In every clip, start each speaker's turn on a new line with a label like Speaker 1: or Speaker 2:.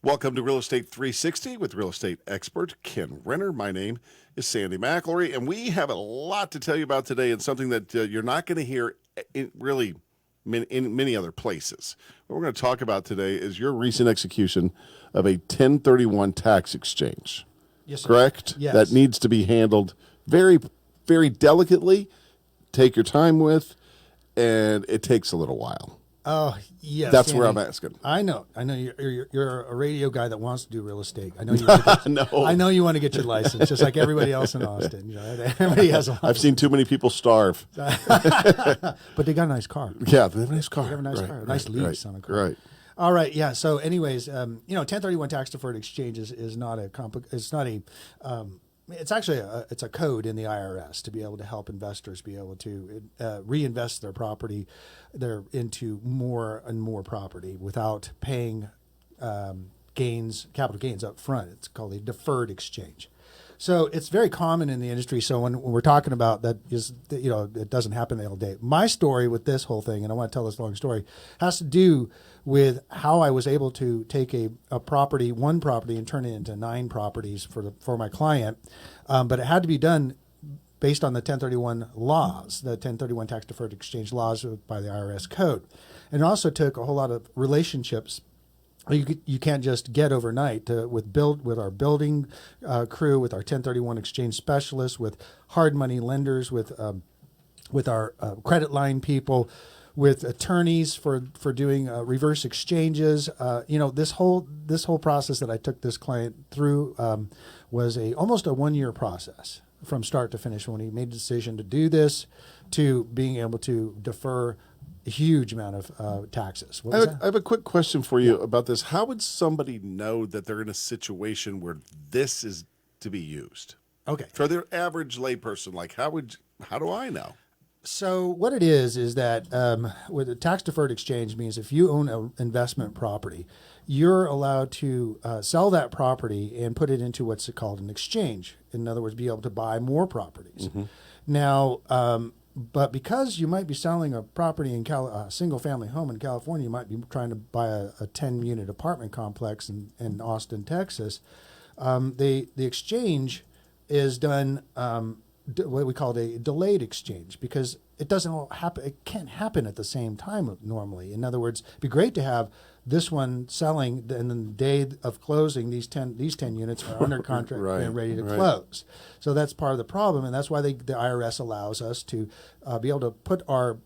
Speaker 1: Welcome to Real Estate 360 with real estate expert Ken Renner. My name is Sandy McElroy, and we have a lot to tell you about today and something that you're not going to hear in many other places. What we're going to talk about today is your recent execution of a 1031 tax exchange.
Speaker 2: Yes, sir.
Speaker 1: Correct?
Speaker 2: Yes.
Speaker 1: That needs to be handled very, very delicately, take your time with, and it takes a little while.
Speaker 2: Oh, yes.
Speaker 1: That's
Speaker 2: Sandy.
Speaker 1: where I'm asking.
Speaker 2: I know. You're a radio guy that wants to do real estate. I know you. Want to get,
Speaker 1: No.
Speaker 2: I know you want to get your license, just like everybody else in Austin. You know, everybody has a license.
Speaker 1: I've seen too many people starve.
Speaker 2: But they got a nice car.
Speaker 1: Yeah, they have a nice car.
Speaker 2: They have a nice car, a nice lease on a car.
Speaker 1: Right.
Speaker 2: All right. Yeah. So, anyways, 1031 tax deferred exchanges is not a it's actually it's a code in the IRS to be able to help investors be able to reinvest their property into more and more property without paying capital gains up front. It's called a deferred exchange. So it's very common in the industry. So when we're talking about that, it doesn't happen all day. My story with this whole thing, and I want to tell this long story, has to do with how I was able to take one property, and turn it into 9 properties for my client. But it had to be done based on the 1031 laws, the 1031 tax deferred exchange laws by the IRS code. And it also took a whole lot of relationships. You can't just get overnight with our building crew, with our 1031 exchange specialists, with hard money lenders, with our credit line people, with attorneys for doing reverse exchanges. This whole process that I took this client through was almost a 1-year process from start to finish. When he made a decision to do this, to being able to defer a huge amount of taxes.
Speaker 1: I have a quick question for you about this. How would somebody know that they're in a situation where this is to be used?
Speaker 2: Okay.
Speaker 1: For their average layperson, how do I know?
Speaker 2: So what it is that with a tax deferred exchange means if you own an investment property, you're allowed to sell that property and put it into what's called an exchange. In other words, be able to buy more properties. Mm-hmm. Now, but because you might be selling a property a single-family home in California, you might be trying to buy a 10-unit apartment complex in Austin, Texas. The exchange is done what we call a delayed exchange because it doesn't happen. It can't happen at the same time normally. In other words, it'd be great to have this one selling, and then the day of closing, these 10 units are under contract
Speaker 1: Right,
Speaker 2: and ready to
Speaker 1: right.
Speaker 2: close. So that's part of the problem, and that's why the IRS allows us to be able to put our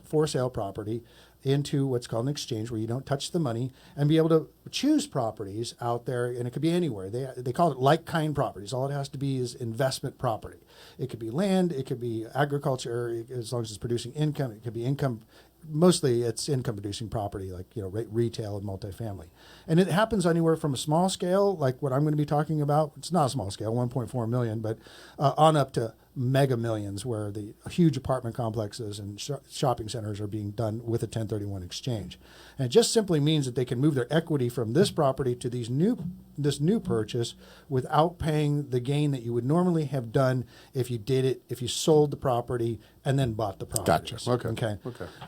Speaker 2: for sale property into what's called an exchange where you don't touch the money and be able to choose properties out there, and it could be anywhere. They call it like-kind properties. All it has to be is investment property. It could be land, it could be agriculture, as long as it's producing income. It could be income. Mostly it's income producing property like retail and multifamily. And it happens anywhere from a small scale, like what I'm going to be talking about. It's not a small scale, 1.4 million, but on up to mega millions where the huge apartment complexes and shopping centers are being done with a 1031 exchange. And it just simply means that they can move their equity from this property to this new purchase without paying the gain that you would normally have done if you sold the property and then bought the property.
Speaker 1: Gotcha. Okay.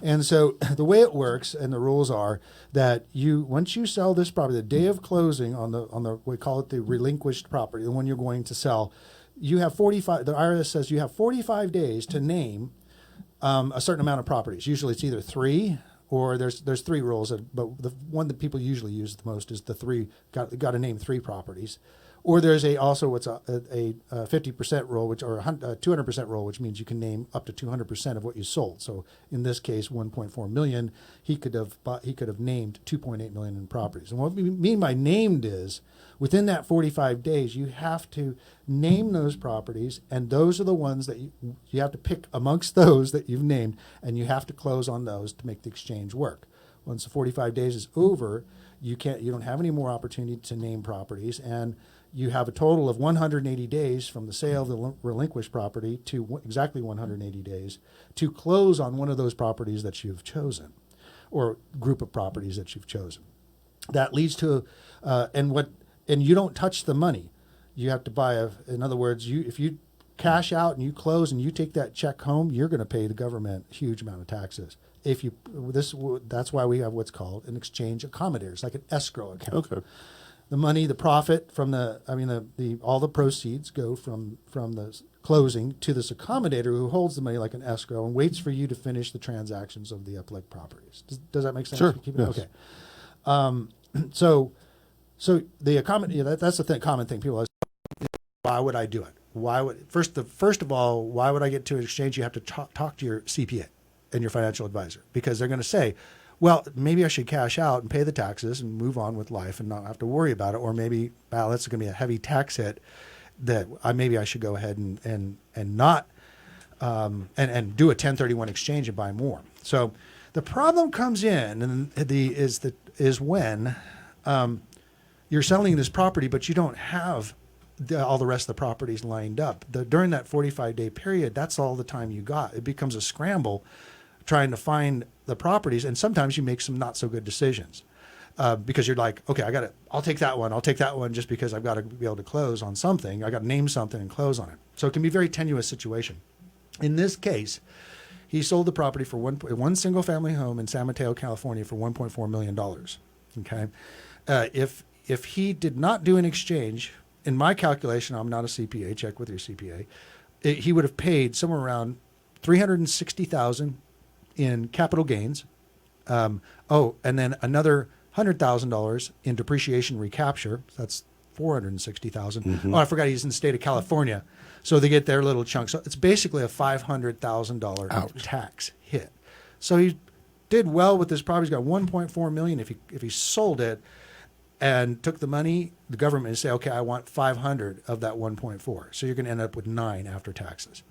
Speaker 2: And so the way it works and the rules are that once you sell this property, the day of closing on the we call it the relinquished property, the one you're going to sell, you have 45. The IRS says you have 45 days to name a certain amount of properties. Usually it's either 3 or there's 3 rules, but the one that people usually use the most is the 3. Got to name 3 properties. Or there's also what's a 50% rule, or a 200% rule, which means you can name up to 200% of what you sold. So in this case, 1.4 million, he could have named 2.8 million in properties. And what we mean by named is within that 45 days, you have to name those properties, and those are the ones that you have to pick amongst those that you've named, and you have to close on those to make the exchange work. Once the 45 days is over, you don't have any more opportunity to name properties, and you have a total of 180 days from the sale of the relinquished property to exactly 180 days to close on one of those properties that you've chosen or group of properties that you've chosen. That leads to, and you don't touch the money. You have to buy in other words, if you cash out and you close and you take that check home, you're going to pay the government a huge amount of taxes. That's why we have what's called an exchange accommodator. It's like an escrow account.
Speaker 1: Okay.
Speaker 2: the money, the profit from the all the proceeds go from the closing to this accommodator who holds the money like an escrow and waits for you to finish the transactions of the uplink properties. Does that make sense?
Speaker 1: Sure. Yes.
Speaker 2: Okay. So the that's the common thing people ask, why would I do it? First of all, why would I get to an exchange? You have to talk to your CPA and your financial advisor, because they're going to say, well, maybe I should cash out and pay the taxes and move on with life and not have to worry about it. Or maybe, wow, that's going to be a heavy tax hit that maybe I should go ahead and not and do a 1031 exchange and buy more. So the problem comes in is when you're selling this property, but you don't have all the rest of the properties lined up. During that 45-day period, that's all the time you got. It becomes a scramble trying to find the properties, and sometimes you make some not so good decisions because you're like, okay, I'll take that one just because I've got to be able to close on something. I got to name something and close on it. So it can be a very tenuous situation. In this case, he sold the property for one single family home in San Mateo, California for $1.4 million. Okay. If he did not do an exchange, in my calculation, I'm not a CPA, check with your CPA, he would have paid somewhere around $360,000 in capital gains. And then another $100,000 in depreciation recapture. So that's $460,000. Mm-hmm. Oh, I forgot he's in the state of California. So they get their little chunk. So it's basically a $500,000 tax hit. So he did well with this property. He's got $1.4 million. If he sold it and took the money, the government would say, okay, I want 500 of that 1.4. So you're going to end up with 9 after taxes.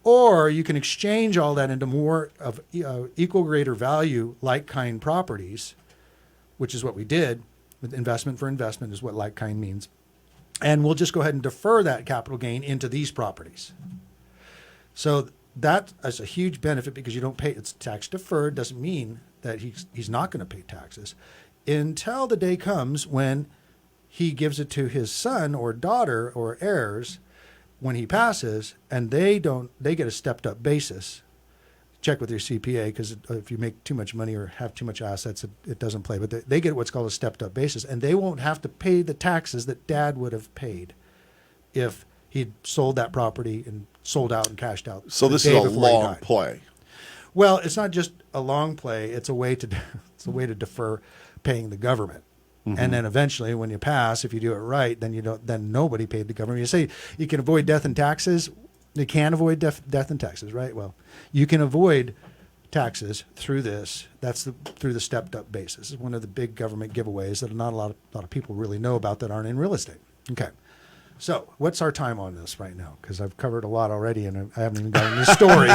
Speaker 2: Or you can exchange all that into more of equal greater value like-kind properties, which is what we did. With investment for investment is what like-kind means. And we'll just go ahead and defer that capital gain into these properties. So that is a huge benefit because you don't pay. It's tax deferred. Doesn't mean that he's not going to pay taxes until the day comes when he gives it to his son or daughter or heirs when he passes, and they get a stepped up basis. Check with your CPA, because if you make too much money or have too much assets, it doesn't play. But they get what's called a stepped up basis, and they won't have to pay the taxes that Dad would have paid if he'd sold that property and sold out and cashed out.
Speaker 1: So this is a long play.
Speaker 2: Well, it's not just a long play. It's a way to defer paying the government. Mm-hmm. And then eventually, when you pass, if you do it right, then nobody paid the government. You say you can avoid death and taxes. You can avoid death and taxes, right? Well, you can avoid taxes through this. That's through the stepped up basis. It's one of the big government giveaways that not a lot of people really know about that aren't in real estate. Okay. So what's our time on this right now? Because I've covered a lot already, and I haven't even gotten the story.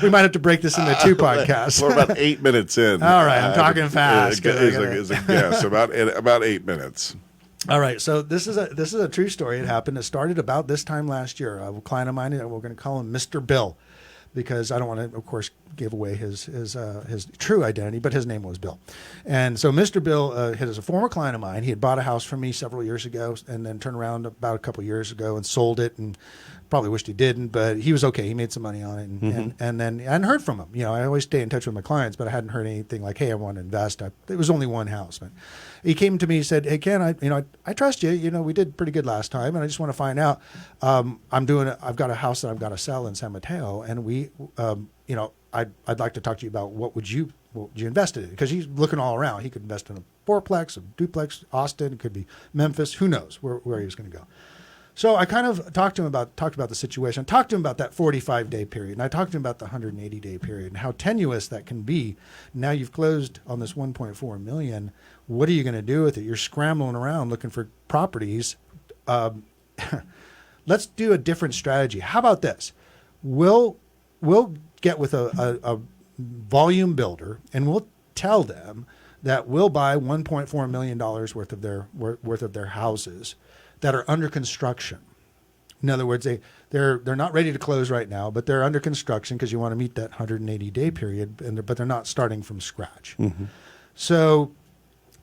Speaker 2: We might have to break this into 2 podcasts.
Speaker 1: We're about 8 minutes in.
Speaker 2: All right, I'm talking fast.
Speaker 1: Is a guess, about 8 minutes.
Speaker 2: All right, so this is a true story. It happened. It started about this time last year. A client of mine, we're going to call him Mr. Bill, because I don't want to, of course, give away his true identity, but his name was Bill. And so Mr. Bill is a former client of mine. He had bought a house from me several years ago and then turned around about a couple of years ago and sold it, and probably wished he didn't, but he was okay. He made some money on it. And then I hadn't heard from him. I always stay in touch with my clients, but I hadn't heard anything like, hey, I want to invest. It was only one house. But he came to me and said, hey, Ken, I trust you. We did pretty good last time, and I just want to find out. I've got a house that I've got to sell in San Mateo, and I'd like to talk to you about what would you invest in? Because he's looking all around. He could invest in a fourplex, a duplex, Austin. It could be Memphis. Who knows where he was going to go? So I kind of talked about the situation. I talked to him about that 45-day period, and I talked to him about the 180-day period and how tenuous that can be. Now you've closed on this $1.4 million. What are you going to do with it? You're scrambling around looking for properties. Let's do a different strategy. How about this? We'll get with a volume builder, and we'll tell them that we'll buy $1.4 million worth of their houses that are under construction. In other words, they're not ready to close right now, but they're under construction because you want to meet that 180-day period, but they're not starting from scratch. Mm-hmm. So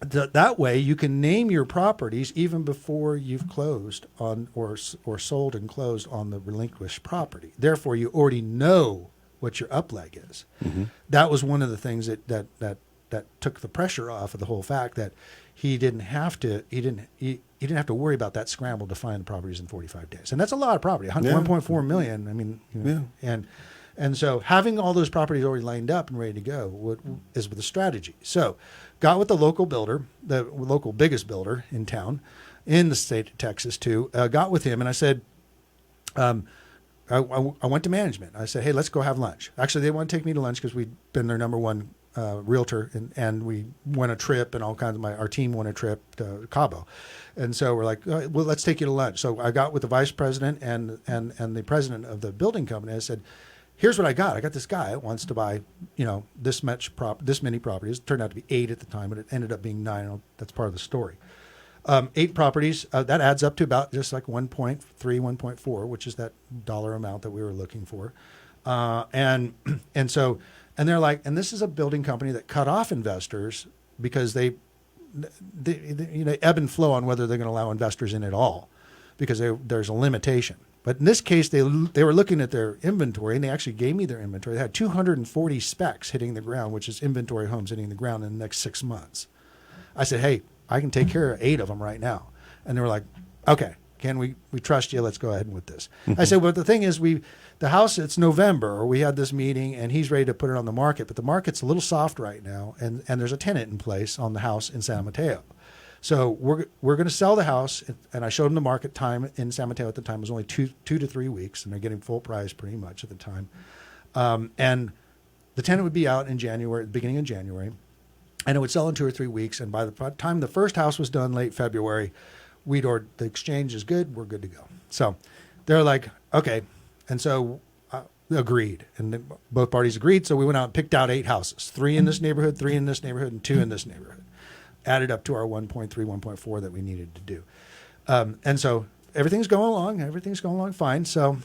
Speaker 2: that way you can name your properties even before you've closed on or sold and closed on the relinquished property. Therefore, you already know what your upleg is. Mm-hmm. That was one of the things that that took the pressure off of the whole fact that he didn't have to worry about that scramble to find the properties in 45 days. And that's a lot of property, 1.4 million. I mean, and so having all those properties already lined up and ready to go is the strategy. So got with the local builder, the local biggest builder in town, in the state of Texas too, got with him and I said, I went to management. I said, hey, let's go have lunch. Actually, they want to take me to lunch because we'd been their number one realtor, and we went a trip, and all kinds of our team went a trip to Cabo. And so we're like, well, let's take you to lunch. So I got with the vice president and the president of the building company. I said, here's what I got. I got this guy that wants to buy, this many properties. It turned out to be 8 at the time, but it ended up being 9. That's part of the story. 8 properties, that adds up to about just like 1.3, 1.4, which is that dollar amount that we were looking for. And they're like, and this is a building company that cut off investors because they ebb and flow on whether they're going to allow investors in at all, because there's a limitation. But in this case, they were looking at their inventory, and they actually gave me their inventory. They had 240 specs hitting the ground, which is inventory homes hitting the ground in the next 6 months. I said, hey, I can take care of 8 of them right now. And they were like, okay, Ken, we trust you. Let's go ahead with this. I said, well, the thing is, the house, it's November, or we had this meeting, and he's ready to put it on the market, but the market's a little soft right now, and there's a tenant in place on the house in San Mateo. So we're going to sell the house, and I showed them the market time in San Mateo at the time was only two to 3 weeks, and they're getting full price pretty much at the time. And the tenant would be out in January, beginning of January, and it would sell in 2 or 3 weeks. And by the time the first house was done, late February, we'd ordered the exchange is good, we're good to go. So they're like, okay, and so agreed, and both parties agreed. So we went out and picked out 8 houses, 3 in this neighborhood, 3 in this neighborhood, and 2 in this neighborhood. Added up to our 1.3, 1.4 that we needed to do. And so everything's going along fine. So,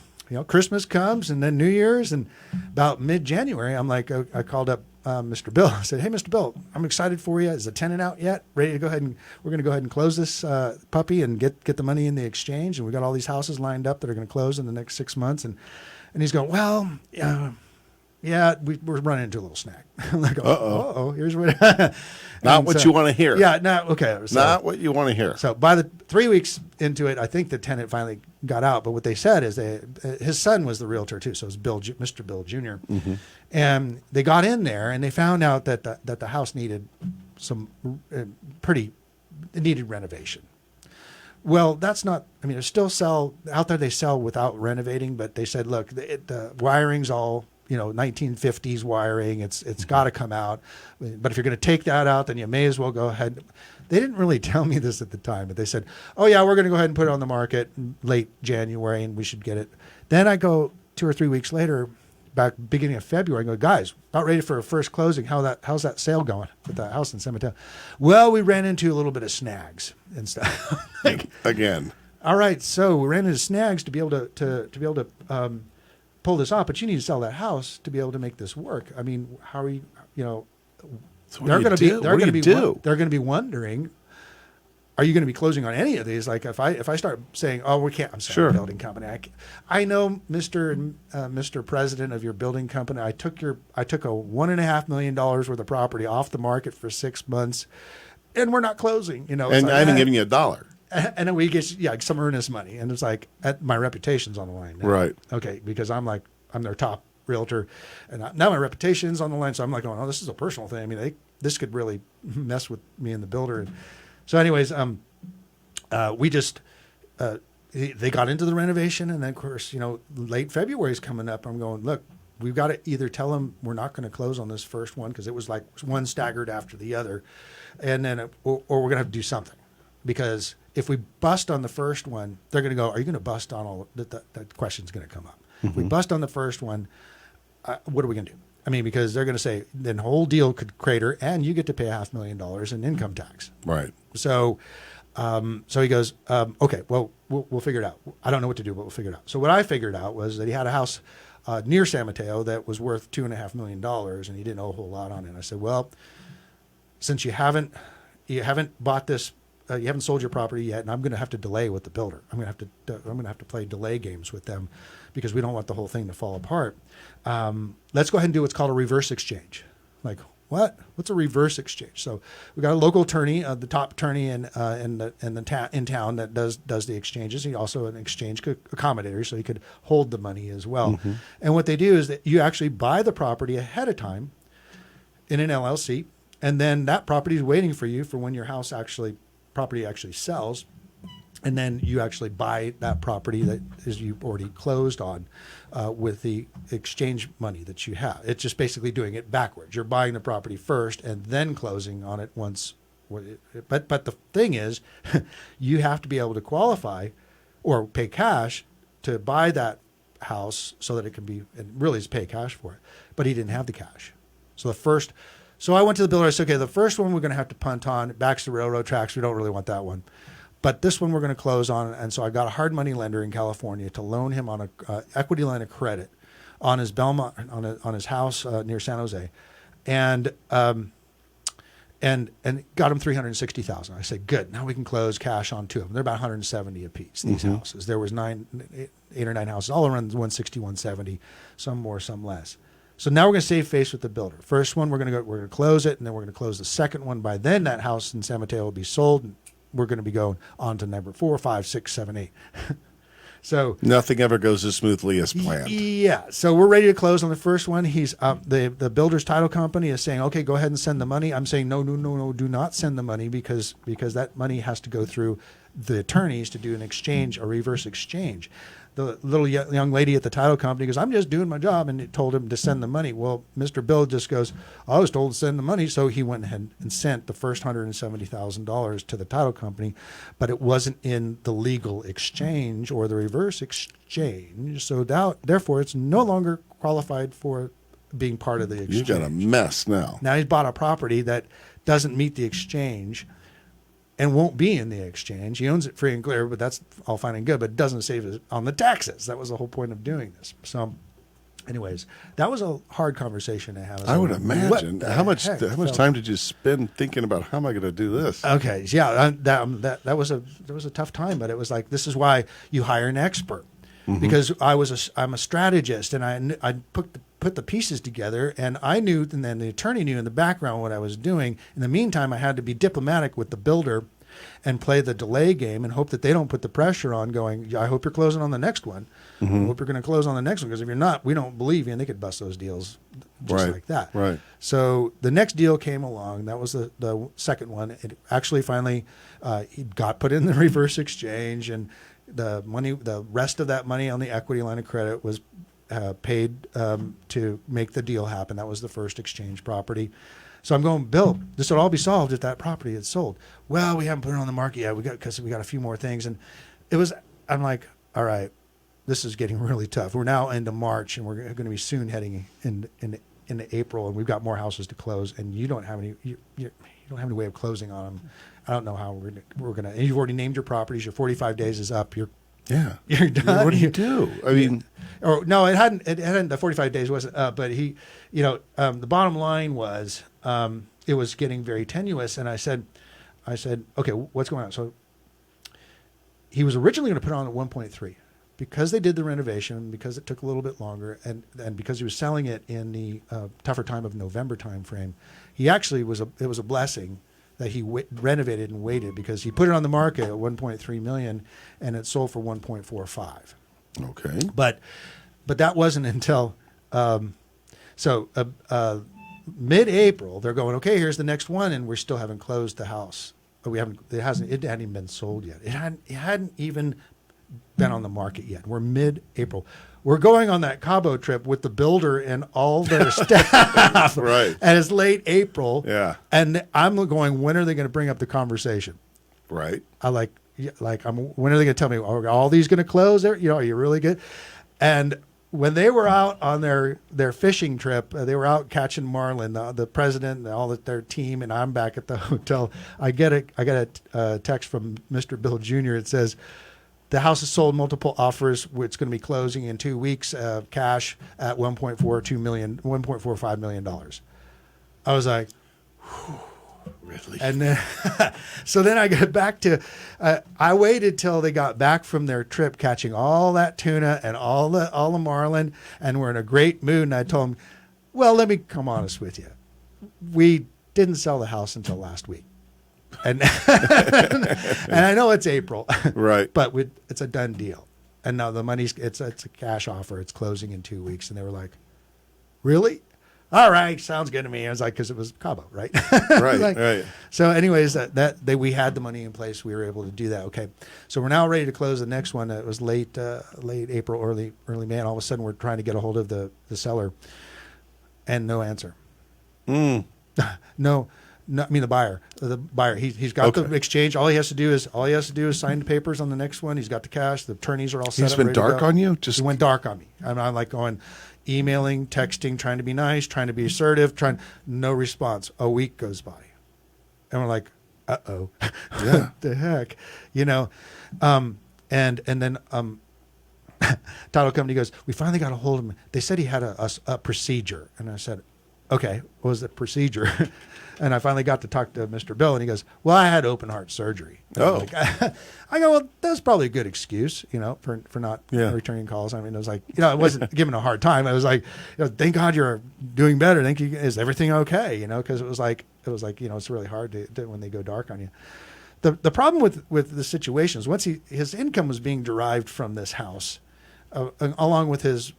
Speaker 2: Christmas comes and then New Year's, and about mid-January, I'm like, I called up Mr. Bill. I said, hey, Mr. Bill, I'm excited for you. Is the tenant out yet? Ready to go ahead and we're going to go ahead and close this puppy and get the money in the exchange. And we got all these houses lined up that are going to close in the next 6 months. And he's going, well, yeah, we're running into a little snag. I'm like, here's what.
Speaker 1: Not what you want to hear.
Speaker 2: Yeah, no, okay. So,
Speaker 1: not what you want to hear.
Speaker 2: So by the 3 weeks into it, I think the tenant finally got out. But what they said is his son was the realtor too, so it was Mr. Bill Jr. Mm-hmm. And they got in there and they found out that the house needed some it needed renovation. Well, that's not. I mean, they still sell out there. They sell without renovating, but they said, look, the wiring's all 1950s wiring. It's got to come out. But if you're going to take that out, then you may as well go ahead. They didn't really tell me this at the time, but they said, oh yeah, we're going to go ahead and put it on the market late January, and we should get it. Then I go 2 or 3 weeks later, back beginning of February, and go, guys, about ready for a first closing. How's that sale going with that house in San Mateo? Well, we ran into a little bit of snags and stuff.
Speaker 1: Again.
Speaker 2: All right, so we ran into snags to be able to pull this off, but you need to sell that house to be able to make this work. I mean, how are you?
Speaker 1: So they're going
Speaker 2: to be wondering, are you going to be closing on any of these? Like if I start saying, oh, we can't. I'm sorry,
Speaker 1: sure.
Speaker 2: Building company. I know, Mr. President of your building company. I took a $1.5 million worth of property off the market for 6 months, and we're not closing.
Speaker 1: And I haven't given you a dollar.
Speaker 2: And then we get some earnest money, and it's like my reputation's on the line now.
Speaker 1: Right.
Speaker 2: Okay, because I'm their top realtor, and now my reputation's on the line. So I'm like, oh, this is a personal thing. I mean, this could really mess with me and the builder. And so, anyways, we just they got into the renovation, and then of course, late February is coming up. I'm going, look, we've got to either tell them we're not going to close on this first one because it was like one staggered after the other, and then or we're going to have to do something, because if we bust on the first one, they're going to go, are you going to bust on all that question's going to come up. Mm-hmm. If we bust on the first one, what are we going to do? I mean, because they're going to say, then the whole deal could crater and you get to pay $500,000 in income tax.
Speaker 1: Right.
Speaker 2: So he goes, okay, well, we'll figure it out. I don't know what to do, but we'll figure it out. So what I figured out was that he had a house near San Mateo that was worth $2.5 million, and he didn't owe a whole lot on it. And I said, well, since you haven't bought this, you haven't sold your property yet, and I'm going to have to delay with the builder. I'm going to have to play delay games with them because we don't want the whole thing to fall apart. Let's go ahead and do what's called a reverse exchange. Like, what? What's a reverse exchange? So we got a local attorney, the top attorney in town that does the exchanges. He also an exchange accommodator, so he could hold the money as well. And what they do is that you actually buy the property ahead of time in an LLC, and then that property is waiting for you for when your property actually sells. And then you actually buy that property that is you already closed on with the exchange money that you have. It's just basically doing it backwards. You're buying the property first and then closing on it once. But the thing is, you have to be able to qualify or pay cash to buy that house so that it can be, and really is pay cash for it. But he didn't have the cash. So I went to the builder. I said, okay, the first one we're going to have to punt on. It backs the railroad tracks. We don't really want that one. But this one we're going to close on, and so I got a hard money lender in California to loan him on a equity line of credit on his Belmont on his house near San Jose, and got him $360,000. I said, good. Now we can close cash on two of them. They're about 170 apiece. These houses. There was 8 or 9 houses, all around 160, 170. Some more, some less. So now we're going to save face with the builder. First one we're going to close it, and then we're going to close the second one. By then that house in San Mateo will be sold. And we're going to be going on to number 4, 5, 6, 7, 8. So
Speaker 1: nothing ever goes as smoothly as planned.
Speaker 2: Yeah. So we're ready to close on the first one. He's the builder's title company is saying, okay, go ahead and send the money. I'm saying, no, do not send the money because that money has to go through the attorneys to do an exchange, a reverse exchange. The little young lady at the title company goes, I'm just doing my job, and it told him to send the money. Well, Mr. Bill just goes, I was told to send the money, so he went ahead and sent the first $170,000 to the title company, but it wasn't in the legal exchange or the reverse exchange, so therefore it's no longer qualified for being part of the exchange.
Speaker 1: You got a mess now.
Speaker 2: Now he's bought a property that doesn't meet the exchange and won't be in the exchange. He owns it free and clear, but that's all fine and good, but it doesn't save it on the taxes. That was the whole point of doing this. So anyways, that was a hard conversation to have.
Speaker 1: I would imagine. How much time did you spend thinking about how am I going to do this?
Speaker 2: Okay. Yeah, that was a tough time, but it was like, this is why you hire an expert. Because I'm a strategist, and I put the pieces together, and I knew, and then the attorney knew in the background what I was doing. In the meantime, I had to be diplomatic with the builder and play the delay game and hope that they don't put the pressure on going, I hope you're closing on the next one. I hope you're going to close on the next one, because if you're not, we don't believe you. And they could bust those deals just like that.
Speaker 1: Right.
Speaker 2: So the next deal came along. That was the second one. It actually finally it got put in the reverse exchange, and the rest of that money on the equity line of credit was paid to make the deal happen. That was the first exchange property. So I'm going, Bill, this would all be solved if that property had sold. Well, we haven't put it on the market yet. Because we got a few more things, and I'm like, all right, this is getting really tough. We're now into March, and we're going to be soon heading into April, and we've got more houses to close, and you don't have any way of closing on them. I don't know how we're gonna. And you've already named your properties. Your 45 days is up. You're done.
Speaker 1: What do you do? I mean,
Speaker 2: or no, it hadn't. The 45 days wasn't up. But the bottom line was, it was getting very tenuous. And I said, okay, what's going on? So he was originally going to put on at 1.3, because they did the renovation, because it took a little bit longer, and because he was selling it in the tougher time of November timeframe. He actually it was a blessing that he renovated and waited, because he put it on the market at 1.3 million and it sold for 1.45.
Speaker 1: Okay.
Speaker 2: But that wasn't until mid-April they're going, okay, here's the next one, and we still haven't closed the house. It hadn't even been sold yet. It hadn't even been on the market yet. We're mid-April. We're going on that Cabo trip with the builder and all their staff.
Speaker 1: Right.
Speaker 2: And it's late April.
Speaker 1: Yeah.
Speaker 2: And I'm going, when are they going to bring up the conversation?
Speaker 1: Right.
Speaker 2: when are they going to tell me, are all these going to close? Are you really good? And when they were out on their fishing trip, they were out catching marlin, the president and their team, and I'm back at the hotel. I get a text from Mr. Bill Jr. It says, the house has sold, multiple offers. It's going to be closing in 2 weeks, cash at $1.45 million. I was like, whew.
Speaker 1: Really?
Speaker 2: And then, so then I got back to, I waited till they got back from their trip, catching all that tuna and all the marlin, and we're in a great mood. And I told them, well, let me come honest with you. we didn't sell the house until last week. And and I know it's April,
Speaker 1: Right.
Speaker 2: but it's a done deal. And now the money's it's a cash offer. It's closing in 2 weeks, and they were like, "Really? All right, sounds good to me." I was like, because it was Cabo, right?
Speaker 1: Right.
Speaker 2: Like,
Speaker 1: Right.
Speaker 2: So, anyways, we had the money in place. We were able to do that. Okay, so we're now ready to close the next one. It was late April, early May. And all of a sudden, we're trying to get a hold of the seller, and no answer. No, I mean the buyer. The buyer. He's got the exchange. All he has to do is sign the papers on the next one. He's got the cash. The attorneys are all set.
Speaker 1: He's been dark on you.
Speaker 2: He went dark on me. I'm like going, emailing, texting, trying to be nice, trying to be assertive, no response. A week goes by, and we're like, uh-oh,
Speaker 1: Yeah.
Speaker 2: the heck, and then title company goes, we finally got a hold of him. They said he had a procedure, and I said, okay, what was the procedure? And I finally got to talk to Mr. Bill, and he goes, well, I had open heart surgery. And
Speaker 1: Oh.
Speaker 2: I go, well, that's probably a good excuse, for not returning calls. I mean, it was like, I wasn't giving a hard time. I was like, thank God you're doing better. Thank you. Is everything okay? Because it was like, it's really hard to when they go dark on you. The problem with the situation is once his income was being derived from this house, along with his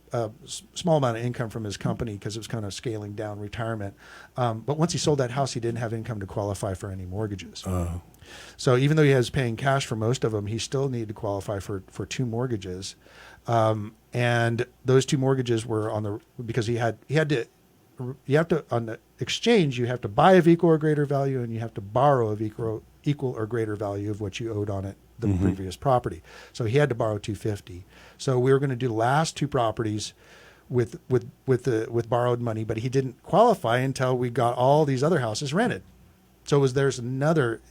Speaker 2: small amount of income from his company because it was kind of scaling down retirement. But once he sold that house, he didn't have income to qualify for any mortgages.
Speaker 1: Oh.
Speaker 2: So even though he was paying cash for most of them, he still needed to qualify for 2 mortgages. And those 2 mortgages were because you have to, on the exchange, you have to buy of equal or greater value, and you have to borrow of equal or greater value of what you owed on it, the previous property. So he had to borrow $250. So we were going to do the last 2 properties with borrowed money, but he didn't qualify until we got all these other houses rented. So there's another.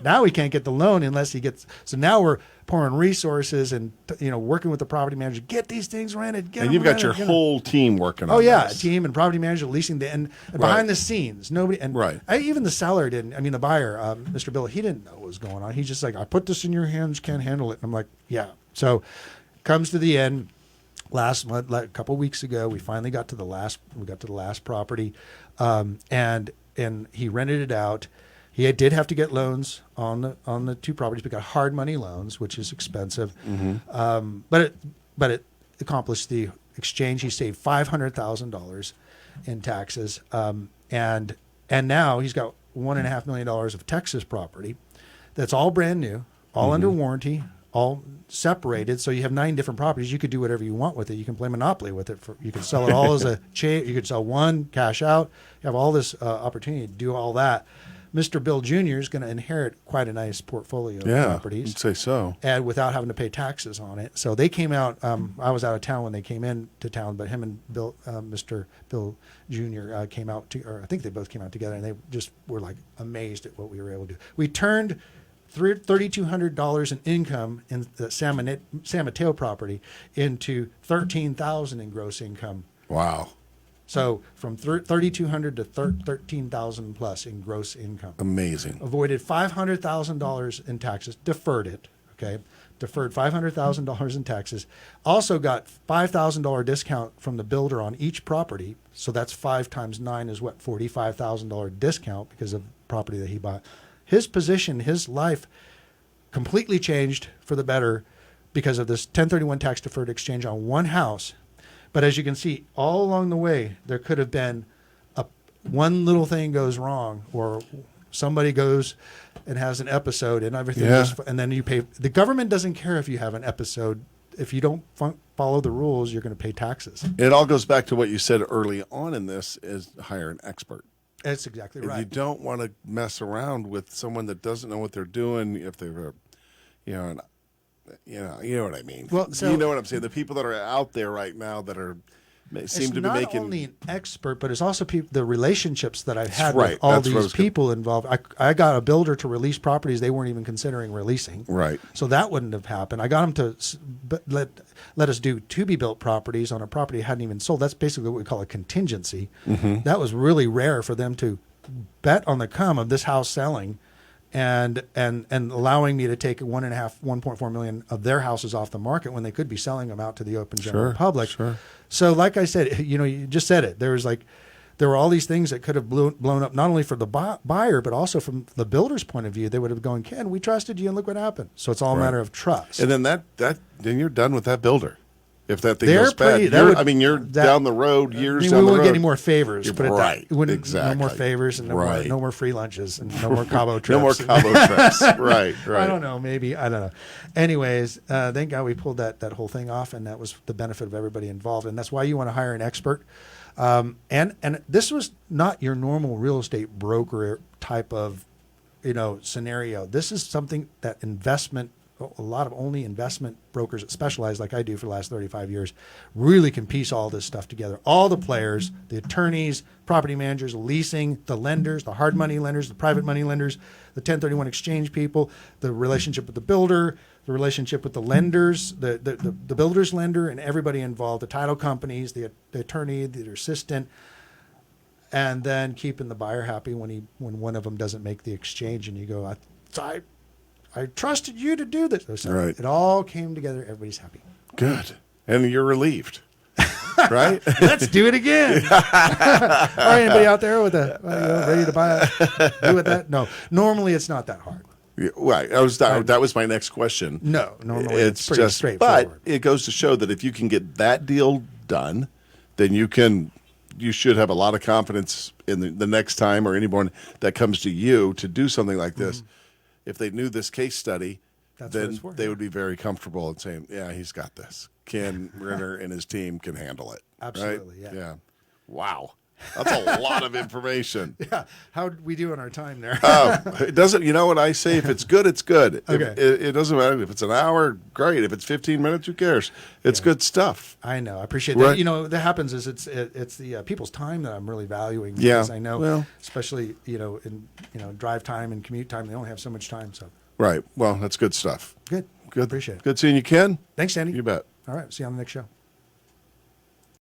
Speaker 2: Now he can't get the loan unless he gets. So now we're pouring resources and working with the property manager, get these things rented.
Speaker 1: And you've got your whole team working on
Speaker 2: Oh yeah,
Speaker 1: this.
Speaker 2: team and property manager leasing and behind the scenes, nobody and
Speaker 1: Right.
Speaker 2: Even the seller didn't. I mean, the buyer, Mr. Bill, he didn't know what was going on. He's just like, I put this in your hands, can't handle it. And I'm like, yeah. So comes to the end. Last month, a couple of weeks ago, we finally got to the last. We got to the last property, and he rented it out. He did have to get loans on the 2 properties. We got hard money loans, which is expensive, but it accomplished the exchange. He saved $500,000 in taxes, and now he's got $1.5 million of Texas property that's all brand new, all under warranty, all separated. So you have 9 different properties. You could do whatever you want with it. You can play Monopoly with it. You could sell it all as a chain. You could sell one, cash out. You have all this opportunity to do all that. Mr. Bill Jr. is going to inherit quite a nice portfolio of properties.
Speaker 1: I'd say so.
Speaker 2: And without having to pay taxes on it. So they came out, I was out of town when they came into town, but him and Bill, Mr. Bill Jr. Came out, or I think they both came out together, and they just were like amazed at what we were able to do. We turned $3,200 in income in the San Mateo property into $13,000 in gross income.
Speaker 1: Wow.
Speaker 2: So from $3,200 to $13,000 plus in gross income.
Speaker 1: Amazing.
Speaker 2: Avoided $500,000 in taxes. Deferred it. Okay. Deferred $500,000 in taxes. Also got $5,000 discount from the builder on each property. So that's 5 times 9 is what, $45,000 discount because of property that he bought. His position, his life completely changed for the better because of this 1031 tax deferred exchange on one house. But as you can see, all along the way, there could have been one little thing goes wrong, or somebody goes and has an episode, and everything, and then you pay. The government doesn't care if you have an episode. If you don't follow the rules, you're going to pay taxes.
Speaker 1: It all goes back to what you said early on in this: is hire an expert.
Speaker 2: That's exactly right.
Speaker 1: You don't want to mess around with someone that doesn't know what they're doing. If they're, you know what I mean.
Speaker 2: Well, so,
Speaker 1: you know what I'm saying. The people that are out there right now that seem to be making.
Speaker 2: It's not only an expert, but it's also the relationships that I've had
Speaker 1: right.
Speaker 2: with all
Speaker 1: That's
Speaker 2: these people involved. I got a builder to release properties they weren't even considering releasing.
Speaker 1: Right.
Speaker 2: So that wouldn't have happened. I got them to let us do to-be-built properties on a property that hadn't even sold. That's basically what we call a contingency. That was really rare for them to bet on the come of this house selling. And allowing me to take 1.4 million of their houses off the market when they could be selling them out to the open general public.
Speaker 1: Sure.
Speaker 2: So, like I said, you just said it. There was like there were all these things that could have blown up, not only for the buyer, but also from the builder's point of view. They would have gone, Ken, we trusted you, and look what happened. So it's all a matter of trust.
Speaker 1: And then then you're done with that builder. If that thing
Speaker 2: They're
Speaker 1: goes bad, you're down the road, years down the road.
Speaker 2: We won't get any more favors.
Speaker 1: You're
Speaker 2: Put it
Speaker 1: right,
Speaker 2: that.
Speaker 1: exactly.
Speaker 2: No more favors and no more free lunches and no more Cabo trips.
Speaker 1: No more Cabo trips. Right.
Speaker 2: I don't know. Maybe. I don't know. Anyways, thank God we pulled that whole thing off, and that was the benefit of everybody involved. And that's why you want to hire an expert. And this was not your normal real estate broker type of, scenario. This is something that a lot of only investment brokers that specialize like I do for the last 35 years really can piece all this stuff together. All the players, the attorneys, property managers, leasing, the lenders, the hard money lenders, the private money lenders, the 1031 exchange people, the relationship with the builder, the relationship with the lenders, the builder's lender, and everybody involved, the title companies, the attorney, the assistant, and then keeping the buyer happy when one of them doesn't make the exchange, and you go, I trusted you to do this. So
Speaker 1: right.
Speaker 2: It all came together. Everybody's happy.
Speaker 1: Good. And you're relieved. Right?
Speaker 2: Let's do it again. All right, anybody out there with ready to do with that? No. Normally it's not that hard.
Speaker 1: Yeah, right. That was my next question.
Speaker 2: No, normally it's pretty
Speaker 1: just
Speaker 2: straightforward.
Speaker 1: But it goes to show that if you can get that deal done, then you should have a lot of confidence in the next time or anyone that comes to you to do something like this. Mm-hmm. If they knew this case study, then they would be very comfortable in saying, yeah, he's got this. Ken Renner and his team can handle it.
Speaker 2: Absolutely,
Speaker 1: right?
Speaker 2: yeah.
Speaker 1: Wow. That's a lot of information.
Speaker 2: Yeah. How'd we do on our time there?
Speaker 1: It doesn't, you know what I say? If it's good, it's good.
Speaker 2: Okay.
Speaker 1: It doesn't matter. If it's an hour, great. If it's 15 minutes, who cares? It's good stuff.
Speaker 2: I know. I appreciate
Speaker 1: right.
Speaker 2: that. That happens is it's the people's time that I'm really valuing.
Speaker 1: Yeah.
Speaker 2: Because I know, especially, in drive time and commute time, they only have so much time. So.
Speaker 1: Right. Well, that's good stuff.
Speaker 2: Good.
Speaker 1: Good.
Speaker 2: Appreciate it.
Speaker 1: Good seeing you, Ken.
Speaker 2: Thanks, Sandy.
Speaker 1: You bet.
Speaker 2: All right. See you on the next show.